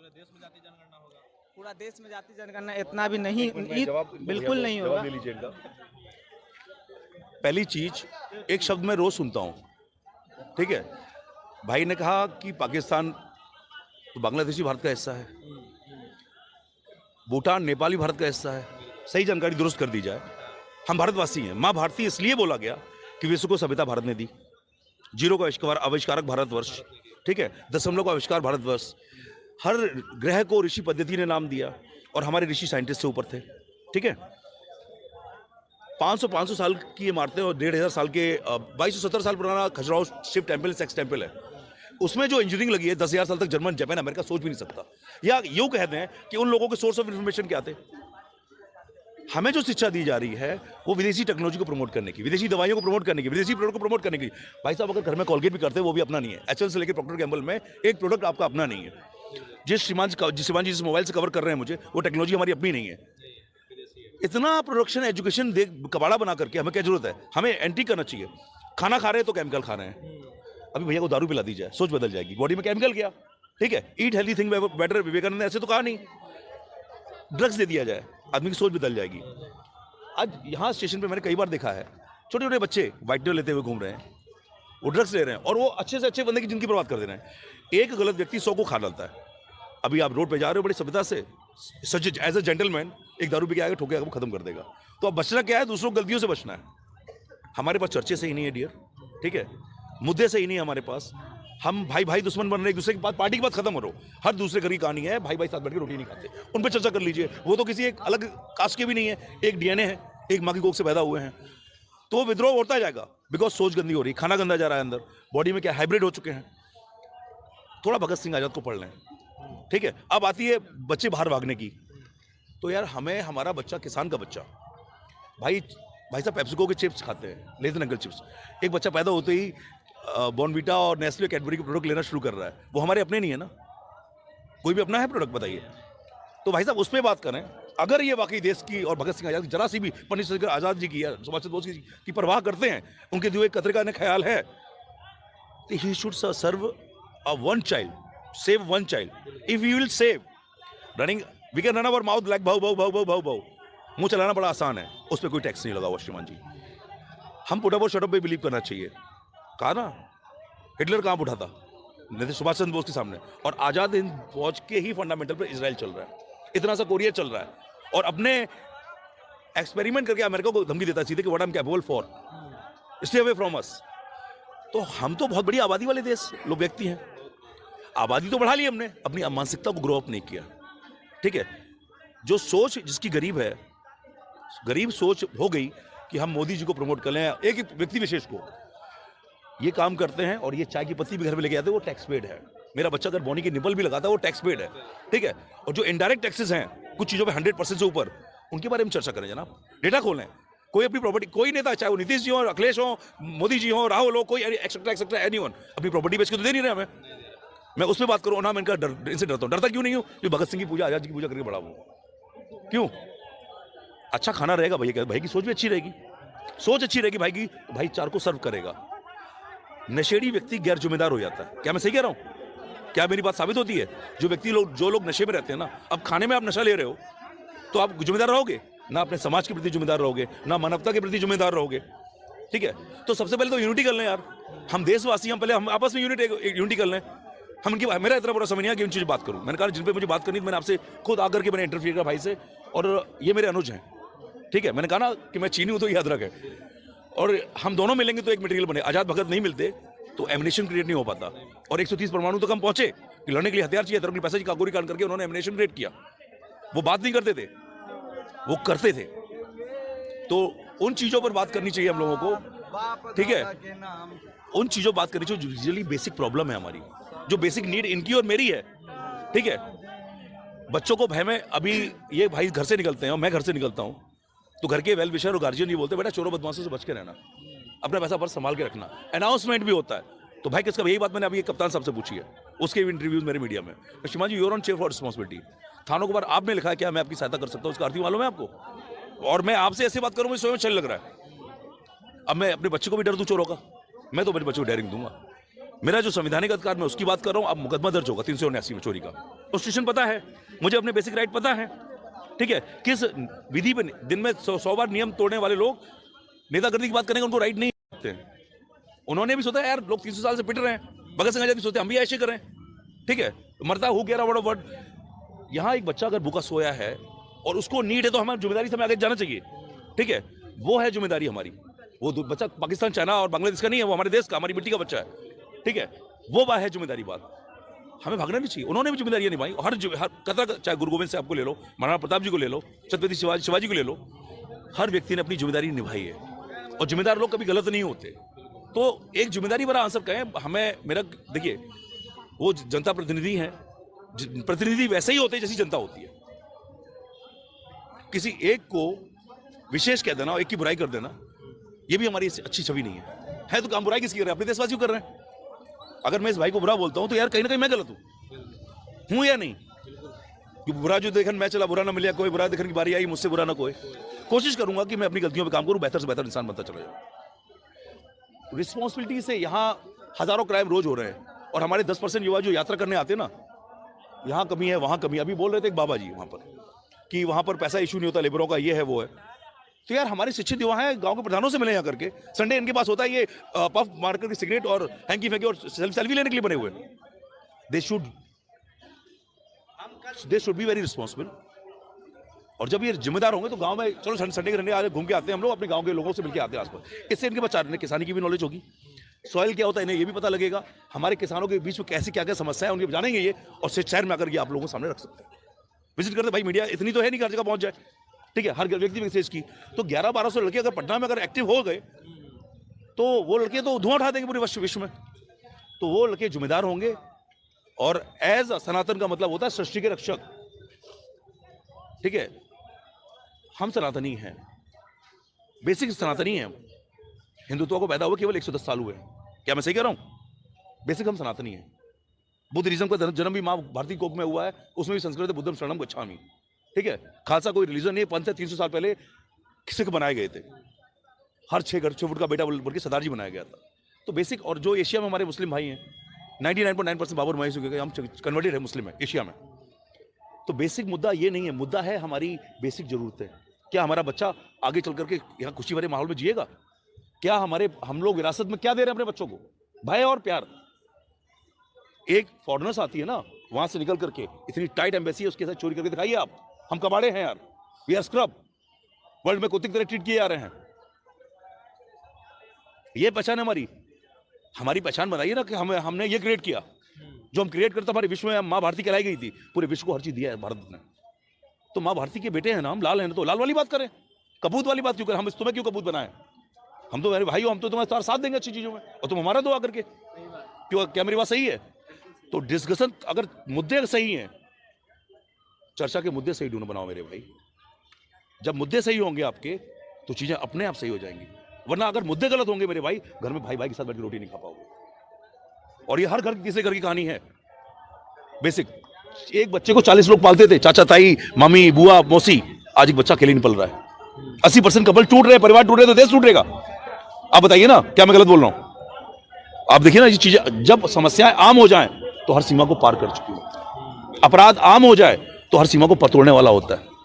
देश में जाति जनगणना होगा। पूरा देश में जाति जनगणना इतना भी नहीं, बिल्कुल नहीं होगा। ले लीजिए इनका। पहली चीज, एक शब्द मैं रोज सुनता हूँ, ठीक है, भाई ने कहा कि पाकिस्तान तो बांग्लादेशी भारत का हिस्सा है, भूटान नेपाली भारत का हिस्सा है। सही जानकारी दुरुस्त कर दी जाए। हम भारतवासी हैं। माँ भारती इसलिए बोला गया कि विश्व को सभ्यता भारत ने दी। जीरो का आविष्कारक भारतवर्ष, ठीक है, दशमलव का आविष्कार भारतवर्ष। हर ग्रह को ऋषि पद्धति ने नाम दिया और हमारे ऋषि साइंटिस्ट से ऊपर थे, ठीक है। 500 साल की इमारतें और 1500 साल के 2270 साल पुराना Khajuraho Shiva temple, sex temple है। उसमें जो इंजीनियरिंग लगी है 10,000 साल तक जर्मन, जापान, अमेरिका सोच भी नहीं सकता। या यूं कहते हैं कि उन लोगों के सोर्स ऑफ इंफॉर्मेशन क्या थे। हमें जो शिक्षा दी जा रही है वो विदेशी टेक्नोलॉजी को प्रमोट करने की, विदेशी दवाइयों को प्रमोट करने की, विदेशी प्रोडक्ट को प्रमोट करने की। भाई साहब, अगर घर में कॉलगेट भी करते हैं वो भी अपना नहीं है। एचएल से लेकर प्रॉक्टर गैम्बल में एक प्रोडक्ट आपका अपना नहीं है। जिस श्रीमान जी जिस मोबाइल से कवर कर रहे हैं मुझे, वो टेक्नोलॉजी हमारी अपनी नहीं है। इतना प्रोडक्शन एजुकेशन देख कबाड़ा बना करके हमें क्या जरूरत है? हमें एंटी करना चाहिए। खाना खा रहे हैं तो केमिकल खा रहे हैं। अभी भैया को दारू पिला दी जाए, सोच बदल जाएगी। बॉडी में केमिकल गया, ठीक है। Eat healthy think better, Vivekananda ने ऐसे तो कहा नहीं। ड्रग्स दे दिया जाए, आदमी की सोच बदल जाएगी। आज यहाँ स्टेशन पे मैंने कई बार देखा है, छोटे छोटे बच्चे वाइटनर लेते हुए घूम रहे हैं, वो ड्रग्स ले रहे हैं और वो अच्छे से अच्छे बंदे की जिंदगी बर्बाद कर दे रहे हैं। एक गलत व्यक्ति 100 को खा डालता है। अभी आप रोड पे जा रहे हो बड़ी सभ्यता से, सच एज अ जेंटलमैन, एक दारू पी के आगे ठोके आगे वो खत्म कर देगा। तो अब बचना क्या है? दूसरों की गलतियों से बचना है। हमारे पास चर्चे सही नहीं है डियर, ठीक है, मुद्दे सही नहीं है हमारे पास। हम भाई भाई दुश्मन बन रहे, एक दूसरे की बात, पार्टी की बात खत्म हो रहा हो। हर दूसरे घर की कहानी है, भाई भाई साथ बैठ के रोटी नहीं खाते, उन पर चर्चा कर लीजिए। वो तो किसी एक अलग कास्ट के भी नहीं है, एक डीएनए है, एक माँ की कोख से पैदा हुए हैं। तो विद्रोह होता जाएगा, बिकॉज सोच गंदी हो रही, खाना गंदा जा रहा है अंदर, बॉडी में क्या हाइब्रिड हो चुके हैं। थोड़ा भगत सिंह आजाद को पढ़ लें, ठीक है। अब आती है बच्चे बाहर भागने की, तो यार हमें, हमारा बच्चा, किसान का बच्चा, भाई साहब पेप्सिको के चिप्स खाते हैं, लेजन अंकल चिप्स। एक बच्चा पैदा होते ही बॉर्नवीटा और नेस्ले, कैडबरी के प्रोडक्ट लेना शुरू कर रहा है। वो हमारे अपने नहीं है ना, कोई भी अपना है प्रोडक्ट, बताइए। तो भाई साहब उस पर बात करें। अगर ये वाकई देश की और भगत सिंह आजाद की जरा सी भी, पंडित चंद्रशेखर आजाद जी की या सुभाष चंद्र बोस की परवाह करते हैं, उनके दिए कतरे का ख्याल है, तो he should serve a one child, save one child. If you will save, running we can run our mouth like भाव भाव भाव भाव भाव भाव। मुंह चलाना बड़ा आसान है, उस पर कोई टैक्स नहीं लगा हुआ श्रीमान जी। हम पुट अप और शट अप पे बिलीव करना चाहिए। कहा ना, हिटलर कहाँ उठा था? नहीं, सुभाष चंद्र बोस के सामने। और आजाद हिंद फौज के ही फंडामेंटल पर इजराइल चल रहा है, इतना सा कोरिया चल रहा है, और अपने एक्सपेरिमेंट करके अमेरिका को धमकी देता सीधे कि what I am capable for, stay away from us. तो हम तो बहुत बड़ी आबादी वाले देश लोग व्यक्ति हैं। आबादी तो बढ़ा ली हमने, अपनी मानसिकता को ग्रो अप नहीं किया, ठीक है। जो सोच जिसकी गरीब है, गरीब सोच हो गई कि हम मोदी जी को प्रमोट कर लें, एक व्यक्ति विशेष को, ये काम करते हैं। और ये चाय की पत्ती भी घर में लेके आते हैं, वो टैक्स पेड है। मेरा बच्चा अगर बोनी की निपल भी लगाता है, वो टैक्स पेड है, ठीक है। और जो इनडायरेक्ट टैक्सेस हैं कुछ चीज़ों पे 100% से ऊपर, उनके बारे में चर्चा करें जनाब, डेटा खोलें। कोई अपनी प्रॉपर्टी, कोई नेता, चाहे वो नीतीश जी हो, अखिलेश हो, मोदी जी हो, राहुल हो, कोई एक्सेट्रा एनीवन, अपनी प्रॉपर्टी बेच के तो दे नहीं रहे हमें। मैं उसमें बात करूँ ना, मैं इनसे डरता हूँ। डरता क्यों नहीं हूँ? जो भगत सिंह की पूजा, आजाद जी की पूजा करके बड़ा हूँ। क्यों? अच्छा खाना रहेगा भैया, भाई की सोच भी अच्छी रहेगी, सोच अच्छी रहेगी भाई की, भाईचार को सर्व करेगा। नशेड़ी व्यक्ति गैर जिम्मेदार हो जाता है। क्या मैं सही कह रहा हूं? क्या मेरी बात साबित होती है? जो लोग नशे में रहते हैं ना, अब खाने में आप नशा ले रहे हो तो आप जिम्मेदार रहोगे ना, अपने समाज के प्रति जिम्मेदार रहोगे ना, मानवता के प्रति जिम्मेदार रहोगे, ठीक है। तो सबसे पहले तो यूनिटी कर लें यार, हम देशवासी, हम पहले हम आपस में यूनिटी कर लें। हम उनकी, मेरा इतना बड़ा समय नहीं है कि उन चीज़ बात करूं। मैंने कहा जिन पे मुझे बात करनी, मैंने आपसे खुद आकर के मैंने इंटरव्यू किया भाई से, और ये मेरे अनुज हैं, ठीक है। मैंने कहा ना कि मैं चीनी हूं तो याद रखे, और हम दोनों मिलेंगे तो एक मटेरियल बने। आजाद भगत नहीं मिलते तो एमिनेशन क्रिएट नहीं हो पाता। और 130 परमाणु तक हम पहुंचे कि लड़ने के लिए हथियार चाहिए, अपनी पैसे की कागोरी कांड करके उन्होंने एमिनेशन क्रिएट किया। वो बात नहीं करते थे, वो करते थे। तो उन चीजों पर बात करनी चाहिए हम लोगों को, ठीक है। उन चीजों पर बात करनी चाहिए जो यूजुअली बेसिक प्रॉब्लम है हमारी, जो बेसिक नीड इनकी और मेरी है, ठीक है। बच्चों को भय में, अभी ये भाई घर से निकलते हैं और मैं घर से निकलता हूं, तो घर के वेल विशर और गार्जियन ये बोलते हैं बेटा चोरों बदमाशों से बच के रहना, अपना पैसा पर्स संभाल के रखना। अनाउंसमेंट भी होता है। तो भाई किसका? यही बात मैंने अभी एक कप्तान साहब से पूछी है, उसके भी इंटरव्यूज मेरे मीडिया में। श्रीमान जी, you're on chair for responsibility. थानों के बारे आपने लिखा है क्या मैं आपकी सहायता कर सकता हूँ? उसका अर्थ मालूम है आपको? और मैं आपसे ऐसे बात करूँ, मुझे स्वयं चल लग रहा है। अब मैं अपने बच्चे को भी डर दूं चोरों का? मैं तो मेरे बच्चे को डेयरिंग दूंगा। मेरा जो संवैधानिक अधिकार, मैं उसकी बात कर रहा हूँ। अब मुकदमा दर्ज होगा 379 में चोरी का, कॉन्स्टिट्यूशन पता है मुझे, अपने बेसिक राइट पता है, ठीक है। किस विधि पे दिन में 100 बार नियम तोड़ने वाले लोग नेतागिरी की बात करेंगे, उनको राइट नहीं होते। उन्होंने भी सोचा यार लोग 300 साल से पिट रहे हैं, भगत सिंह आजाद भी सोचते हम भी ऐसे करें, ठीक है। मरता हो गया वर्ड। यहाँ एक बच्चा अगर भूखा सोया है और उसको नीड है तो हमारी जिम्मेदारी से हमें आगे जाना चाहिए, ठीक है। वो है जिम्मेदारी हमारी। वो बच्चा पाकिस्तान, चाइना और बांग्लादेश का नहीं है, वो हमारे देश का, हमारी मिट्टी का बच्चा है, ठीक है। वो बात है जिम्मेदारी। बात हमें भागना नहीं चाहिए। उन्होंने भी जिम्मेदारियां निभाई, हर कतरा, चाहे गुरु गोविंद साहब को ले लो, महाराणा प्रताप जी को ले लो, छत्रपति शिवाजी को ले लो, हर व्यक्ति ने अपनी जिम्मेदारी निभाई है और जिम्मेदार लोग कभी गलत नहीं होते। तो एक जिम्मेदारी भरा आंसर कहें हमें, मेरा देखिए, वो जनता प्रतिनिधि हैं, प्रतिनिधि वैसे ही होते हैं जैसी जनता होती है। किसी एक को विशेष कह देना और एक की बुराई कर देना, ये भी हमारी अच्छी छवि नहीं है। तो काम बुराई किसकी कर रहे हैं? अपने देशवासियों कर रहे हैं। अगर मैं इस भाई को बुरा बोलता हूं तो यार कहीं ना कहीं मैं गलत हूं या नहीं? कि बुरा जो देखन मैं चला, बुरा ना मिला, कोई बुरा देखने की बारी आई, मुझसे बुरा ना कोई। कोशिश करूंगा कि मैं अपनी गलतियों पे काम करूं, बेहतर से बेहतर इंसान बनता चला जाऊं। रिस्पॉन्सिबिलिटी से यहाँ हजारों क्राइम रोज हो रहे हैं और हमारे 10% युवा जो यात्रा करने आते हैं ना, यहाँ कमी है, वहां कमी। अभी बोल रहे थे एक बाबा जी वहां पर कि वहां पर पैसा इशू नहीं होता लेबरों का, ये है वो है। तो यार हमारे शिक्षित युवा हैं, गांव के प्रधानों से मिले यहाँ करके, संडे इनके पास होता है, ये पफ मार करके सिगरेट और हैंकी फेंकी और सेल्फी लेने के लिए बने हुए। They should be very responsible. और जब ये जिम्मेदार होंगे तो गांव में चलो संडे के संडे आज घूम के आते हैं हम लोग, अपने गांव के लोगों से मिलकर आते हैं आसपास। इससे इनके बच्चा ने किसानी की भी नॉलेज होगी, सॉइल क्या होता है इन्हें ये भी पता लगेगा, हमारे किसानों के बीच में कैसी क्या क्या समस्या है उनके जानेंगे ये, और शहर में आकर के आप लोगों को सामने रख सकते हैं। विजिट करते भाई, मीडिया इतनी तो है नहीं हर जगह पहुंच जाए, ठीक है, हर व्यक्ति विशेष की। तो 1100-1200 लड़के अगर पटना में अगर एक्टिव हो गए तो वो लड़के तो धुआं उठा देंगे पूरे विश्व में। तो वो लड़के जिम्मेदार होंगे। और एज सनातन का मतलब होता है सृष्टि के रक्षक, ठीक है। हम सनातनी हैं, बेसिक सनातनी हैं। हिंदुत्व को पैदा हुए केवल 110 साल हुए। क्या मैं सही कह रहा हूं? बेसिक हम सनातनी हैं। बुद्धिज्म का जन्म भी माँ भारती कोख में हुआ है, उसमें भी संस्कृत बुद्धम शरणम गच्छामि, ठीक है। खालसा कोई रिलीजन नहीं, पंथ है। 300 साल पहले सिख बनाए गए थे, हर 6 फुट का बेटा बोल के सरदार जी बनाया गया था। तो बेसिक। और जो एशिया में हमारे मुस्लिम भाई हैं, 99.9% बाबर महेश हो गए, हम कन्वर्टेड है मुस्लिम है एशिया में। तो बेसिक मुद्दा ये नहीं है, मुद्दा है हमारी बेसिक जरूरतें। क्या हमारा बच्चा आगे चल करके यहाँ खुशी भरे माहौल में जिएगा? क्या हम लोग विरासत में क्या दे रहे हैं अपने बच्चों को? भय और प्यार। एक फॉरेनर्स आती है ना, वहां से निकल करके इतनी टाइट एम्बेसी है, उसके साथ चोरी करके दिखाइए आप, हम कबाड़े हैं यार, वी आर स्क्रब, वर्ल्ड में कुत्ते की तरह ट्रीट किए जा रहे हैं। ये पहचान हमारी पहचान बताइए ना कि हमने ये क्रिएट किया। जो हम क्रिएट करते हमारे विश्व में माँ भारती कहलाई गई थी, पूरे विश्व को हर चीज दिया है भारत ने। तो माँ भारती के बेटे हैं ना हम, लाल हैं, तो लाल वाली बात करें, कपूत वाली बात क्यों करें? हम तुम्हें क्यों कपूत बनाए? हम तो मेरे भाई हो, हम तो तुम्हारे साथ देंगे अच्छी चीजों में, और तुम हमारा दो आकर के। क्यों? क्या मेरी बात सही है? तो डिस्कशन, अगर मुद्दे सही हैं, चर्चा के मुद्दे सही ढूंढ बनाओ मेरे भाई। जब मुद्दे सही होंगे आपके तो चीजें अपने आप सही हो जाएंगी। वरना अगर मुद्दे गलत होंगे मेरे भाई, घर में भाई के साथ बैठ के रोटी नहीं खा पाओगे। और ये हर घर तीसरे घर की कहानी है। बेसिक एक बच्चे को 40 लोग पालते थे, चाचा ताई मामी बुआ मौसी। आज एक बच्चा अकेले नहीं पल रहा है। 80% कपल टूट रहे, परिवार टूट रहे, तो देश टूटेगा। आप बताइए ना, क्या मैं गलत बोल रहा हूं? आप देखिए ना, ये चीजें जब समस्याएं आम हो जाएं तो हर सीमा को पार कर चुकी है। अपराध आम हो जाए तो हर सीमा को पतोड़ने वाला होता है।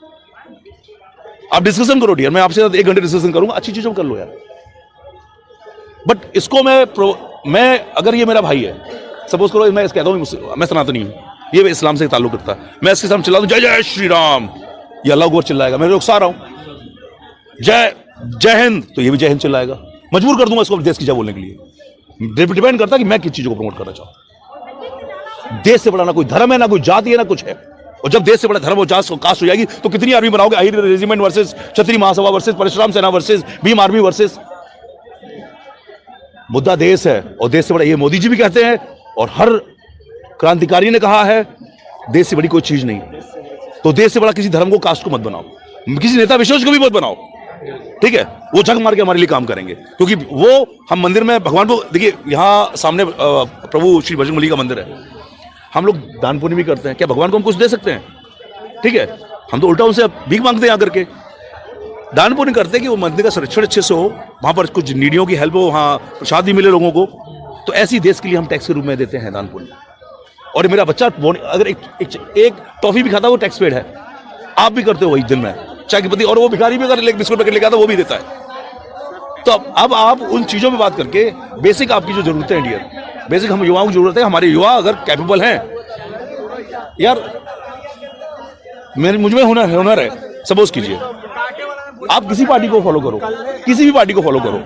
आप डिस्कशन करो डियर, मैं आपसे 1 घंटे डिस्कशन करूंगा, अच्छी चीजों कर लो यार। बट इसको मैं अगर ये मेरा भाई है, सपोज करो मैं कहता हूं मैं सनातनी हूं, ये इस्लाम से ताल्लुक रखता है, मैं इसके सामने चिल्ला दूं जय जय श्री राम, ये अल्लाह को चिल्लाएगा, मैं रुखसा रहा हूं जय हिंद, तो ये भी जय हिंद चिल्लाएगा। मजबूर कर दूंगा इसको देश की जय बोलने के लिए। डिपेंड करता है कि मैं किस चीजों को प्रमोट करना चाहूं। देश से बड़ा ना कोई धर्म है, ना कोई जाति है, ना कुछ है। और जब देश से बड़ा धर्म और जात कास्ट हो जाएगी तो कितनी आर्मी बनाओगे? अहिर रेजिमेंट वर्सेस क्षत्रिय महासभा वर्सेस परशुराम सेना वर्सेस भीम आर्मी वर्सेस। मुद्दा देश है, और देश से बड़ा, ये मोदी जी भी कहते हैं और हर क्रांतिकारी ने कहा है, देश से बड़ी कोई चीज नहीं। तो देश से बड़ा किसी धर्म को, कास्ट को मत बनाओ, किसी नेता विशेष को भी मत बनाओ, ठीक है। वो झक मार के हमारे लिए काम करेंगे, क्योंकि वो हम मंदिर में भगवान को देखिए, यहाँ सामने प्रभु श्री बजरंगबली का मंदिर है, हम लोग दान पुण्य भी करते हैं। क्या भगवान को हम कुछ दे सकते हैं? ठीक है, हम तो उल्टा उनसे भीख मांगते हैं आकर के। दान पुण्य करते हैं कि वो मंदिर का संरक्षण अच्छे से हो, वहां पर कुछ नीडियों की हेल्प हो, वहां प्रसाद भी मिले लोगों को, तो ऐसी देश के लिए हम टैक्स के रूप में देते हैं दान पुण्य। और मेरा बच्चा अगर एक टॉफी भी खाता है वो टैक्स पेड है। आप भी करते हो वही दिन में चाय की पत्ती, और वो भिखारी भी अगर एक बिस्कुट पैकेट लेके आता वो भी देता है। तो अब आप उन चीजों में बात करके बेसिक आपकी जो जरूरत है इंडियन, बेसिक हम युवाओं की जरूरत है। हमारे युवा अगर कैपेबल हैं यार, मुझ में हुनर है, सपोज कीजिए आप किसी पार्टी को फॉलो करो, किसी भी पार्टी को फॉलो करो,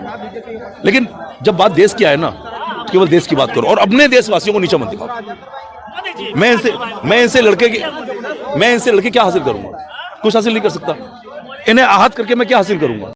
लेकिन जब बात देश की आए ना, केवल देश की बात करो और अपने देशवासियों को नीचा मत दिखाओ। मैं इनसे लड़के क्या हासिल करूंगा? कुछ हासिल नहीं कर सकता। इन्हें आहत करके मैं क्या हासिल करूंगा?